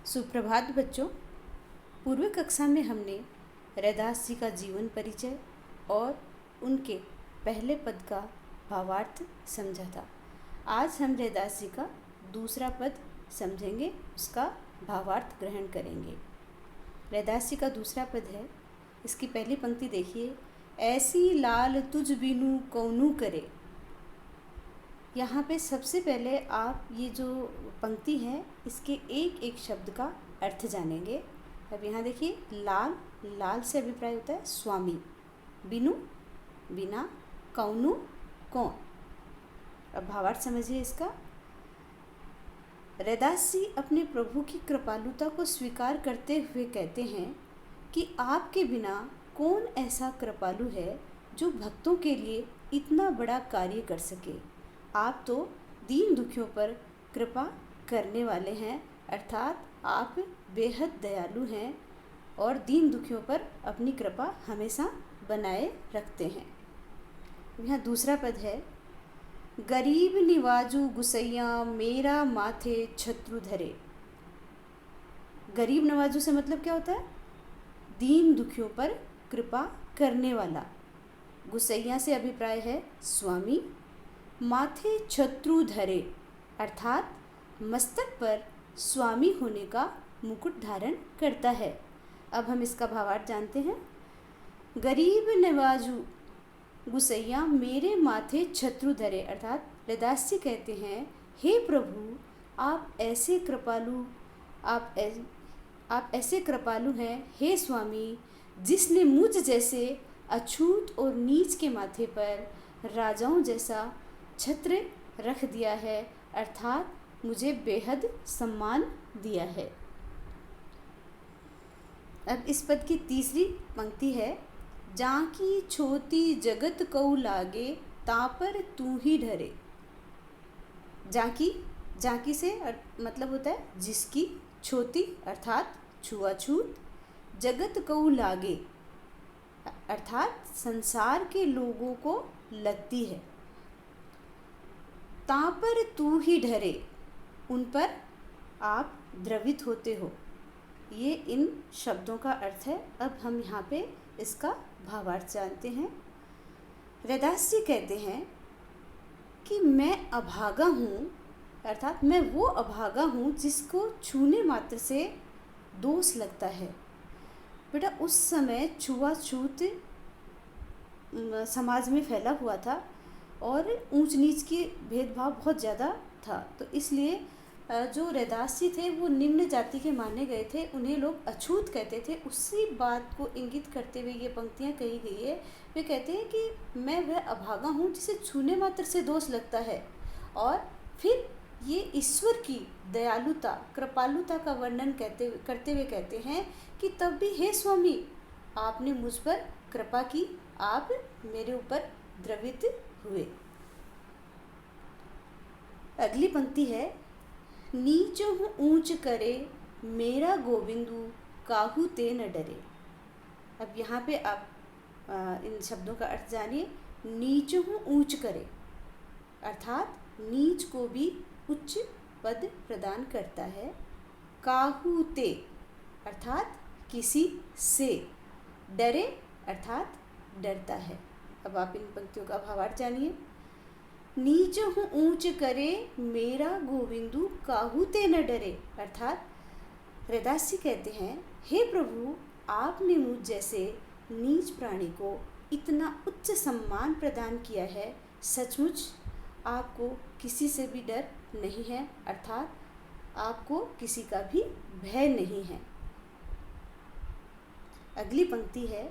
सुप्रभात बच्चों। पूर्व कक्षा में हमने रैदास जी का जीवन परिचय और उनके पहले पद का भावार्थ समझा था। आज हम रैदास जी का दूसरा पद समझेंगे, उसका भावार्थ ग्रहण करेंगे। रैदास जी का दूसरा पद है, इसकी पहली पंक्ति देखिए। ऐसी लाल तुझ बिनु कौनु करे। यहाँ पे सबसे पहले आप ये जो पंक्ति है इसके एक एक शब्द का अर्थ जानेंगे। अब यहाँ देखिए, लाल, लाल से अभिप्राय होता है स्वामी, बिनु बिना, कौनु कौन। अब भावार्थ समझिए इसका। रैदास जी अपने प्रभु की कृपालुता को स्वीकार करते हुए कहते हैं कि आपके बिना कौन ऐसा कृपालु है जो भक्तों के लिए इतना बड़ा कार्य कर सके। आप तो दीन दुखियों पर कृपा करने वाले हैं, अर्थात आप बेहद दयालु हैं और दीन दुखियों पर अपनी कृपा हमेशा बनाए रखते हैं। यहाँ दूसरा पद है, गरीब निवाजू गुसैया मेरा माथे छत्रु धरे। गरीब नवाजू से मतलब क्या होता है? दीन दुखियों पर कृपा करने वाला। गुसैया से अभिप्राय है स्वामी। माथे छत्रु धरे अर्थात मस्तक पर स्वामी होने का मुकुट धारण करता है। अब हम इसका भावार्थ जानते हैं। गरीब नवाजू गुसैया मेरे माथे छत्रु धरे अर्थात रैदास जी कहते हैं, हे प्रभु आप ऐसे कृपालु आप ऐसे कृपालु हैं, हे स्वामी, जिसने मुझ जैसे अछूत और नीच के माथे पर राजाओं जैसा छत्र रख दिया है, अर्थात मुझे बेहद सम्मान दिया है। अब इस पद की तीसरी पंक्ति है, जाकी छोटी जगत कऊ लागे तापर तू ही डरे। जाकी, जाकी से मतलब होता है जिसकी, छोटी अर्थात छुआछूत, जगत कऊ लागे अर्थात संसार के लोगों को लगती है। तापर तू ही डरे, उन पर आप द्रवित होते हो। ये इन शब्दों का अर्थ है। अब हम यहाँ पे इसका भावार्थ जानते हैं। रैदास जी कहते हैं कि मैं अभागा हूँ, अर्थात मैं वो अभागा हूँ जिसको छूने मात्र से दोष लगता है। बेटा उस समय छुआछूत समाज में फैला हुआ था और ऊंच नीच की भेदभाव बहुत ज़्यादा था, तो इसलिए जो रैदास जी थे वो निम्न जाति के माने गए थे, उन्हें लोग अछूत कहते थे। उसी बात को इंगित करते हुए ये पंक्तियाँ कही गई है। वे कहते हैं कि मैं वह अभागा हूँ जिसे छूने मात्र से दोष लगता है, और फिर ये ईश्वर की दयालुता कृपालुता का वर्णन करते हुए कहते हैं कि तब भी हे स्वामी आपने मुझ पर कृपा की, आप मेरे ऊपर द्रवित हुए। अगली पंक्ति है, नीच हूँ ऊंच करे मेरा गोविंदू काहू ते न डरे। अब यहाँ पे आप इन शब्दों का अर्थ जानिए। नीच हूँ ऊंच करे अर्थात नीच को भी उच्च पद प्रदान करता है। काहू ते अर्थात किसी से, डरे अर्थात डरता है। अब आप इन पंक्तियों का भावार्थ जानिए। नीच हूँ ऊंच करे मेरा गोविंदू काहू ते न डरे अर्थात रैदास जी कहते हैं, हे प्रभु आपने मुझ जैसे नीच प्राणी को इतना उच्च सम्मान प्रदान किया है, सचमुच आपको किसी से भी डर नहीं है, अर्थात आपको किसी का भी भय नहीं है। अगली पंक्ति है,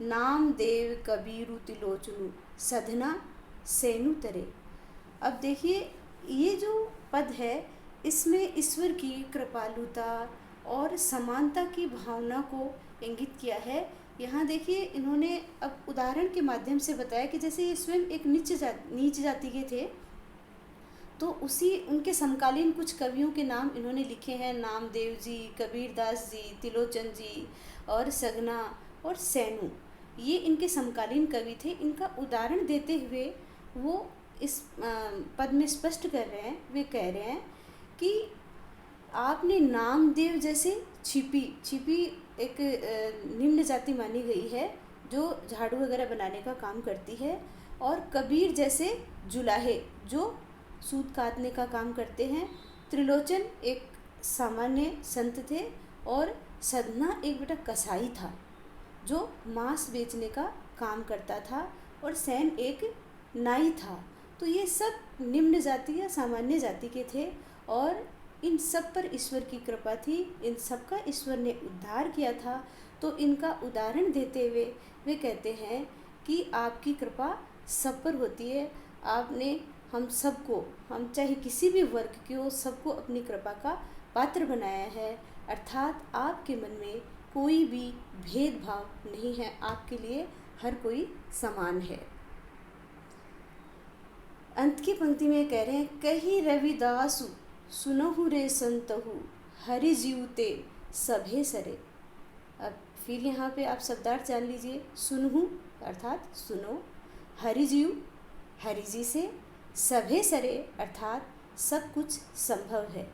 नाम देव कबीरु तिलोचनु सधना सेनु तरे। अब देखिए ये जो पद है इसमें ईश्वर की कृपालुता और समानता की भावना को इंगित किया है। यहाँ देखिए इन्होंने अब उदाहरण के माध्यम से बताया कि जैसे ये स्वयं एक नीच जाति के थे, तो उसी उनके समकालीन कुछ कवियों के नाम इन्होंने लिखे हैं। नामदेव जी, कबीरदास जी, तिलोचन जी और सगना और सैनु, ये इनके समकालीन कवि थे। इनका उदाहरण देते हुए वो इस पद में स्पष्ट कर रहे हैं, वे कह रहे हैं कि आपने नामदेव जैसे छिपी छिपी एक निम्न जाति मानी गई है जो झाड़ू वगैरह बनाने का काम करती है, और कबीर जैसे जुलाहे जो सूत काटने का काम करते हैं। त्रिलोचन एक सामान्य संत थे, और सदना एक बेटा कसाई था जो मांस बेचने का काम करता था, और सैन एक नाई था। तो ये सब निम्न जाति या सामान्य जाति के थे, और इन सब पर ईश्वर की कृपा थी, इन सब का ईश्वर ने उद्धार किया था। तो इनका उदाहरण देते हुए वे कहते हैं कि आपकी कृपा सब पर होती है। आपने हम सबको, हम चाहे किसी भी वर्ग के हो, सबको अपनी कृपा का पात्र बनाया है। अर्थात आपके मन में कोई भी भेदभाव नहीं है, आपके लिए हर कोई समान है। अंत की पंक्ति में कह रहे हैं, कही रविदासु सुनहु रे संतहु हरि जीवते सभे सरे। अब फिर यहाँ पे आप शब्दार्थ जान लीजिए। सुनहु अर्थात सुनो, हरि जीव हरि जी से, सभे सरे अर्थात सब कुछ संभव है।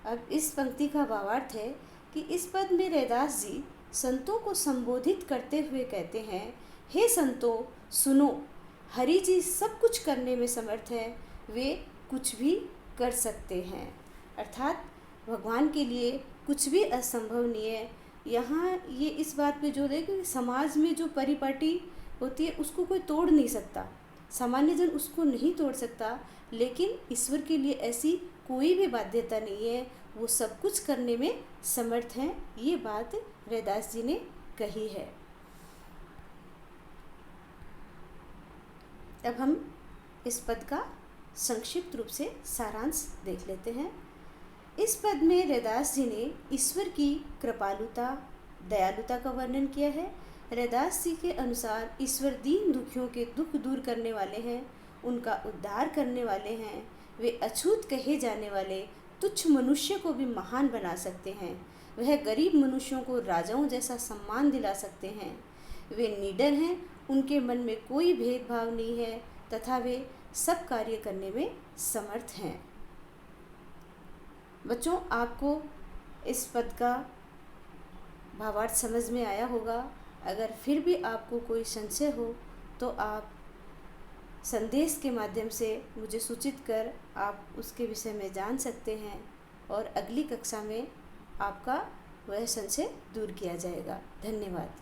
अब इस पंक्ति का भावार्थ है कि इस पद में रैदास जी संतों को संबोधित करते हुए कहते हैं, हे संतों सुनो, हरि जी सब कुछ करने में समर्थ है, वे कुछ भी कर सकते हैं। अर्थात भगवान के लिए कुछ भी असंभव नहीं है। यहाँ ये इस बात पे जोर है कि समाज में जो परिपाटी होती है उसको कोई तोड़ नहीं सकता, सामान्य जन उसको नहीं तोड़ सकता, लेकिन ईश्वर के लिए ऐसी कोई भी बाध्यता नहीं है, वो सब कुछ करने में समर्थ हैं। ये बात रैदास जी ने कही है। अब हम इस पद का संक्षिप्त रूप से सारांश देख लेते हैं। इस पद में रैदास जी ने ईश्वर की कृपालुता, दयालुता का वर्णन किया है। रैदास जी के अनुसार ईश्वर दीन दुखियों के दुख दूर करने वाले हैं, उनका उद्धार करने वाले हैं। वे अछूत कहे जाने वाले तुच्छ मनुष्य को भी महान बना सकते हैं। वह गरीब मनुष्यों को राजाओं जैसा सम्मान दिला सकते हैं। वे निडर हैं, उनके मन में कोई भेदभाव नहीं है, तथा वे सब कार्य करने में समर्थ हैं। बच्चों, आपको इस पद का भावार्थ समझ में आया होगा। अगर फिर भी आपको कोई संशय हो तो आप संदेश के माध्यम से मुझे सूचित कर आप उसके विषय में जान सकते हैं, और अगली कक्षा में आपका वह संशय दूर किया जाएगा। धन्यवाद।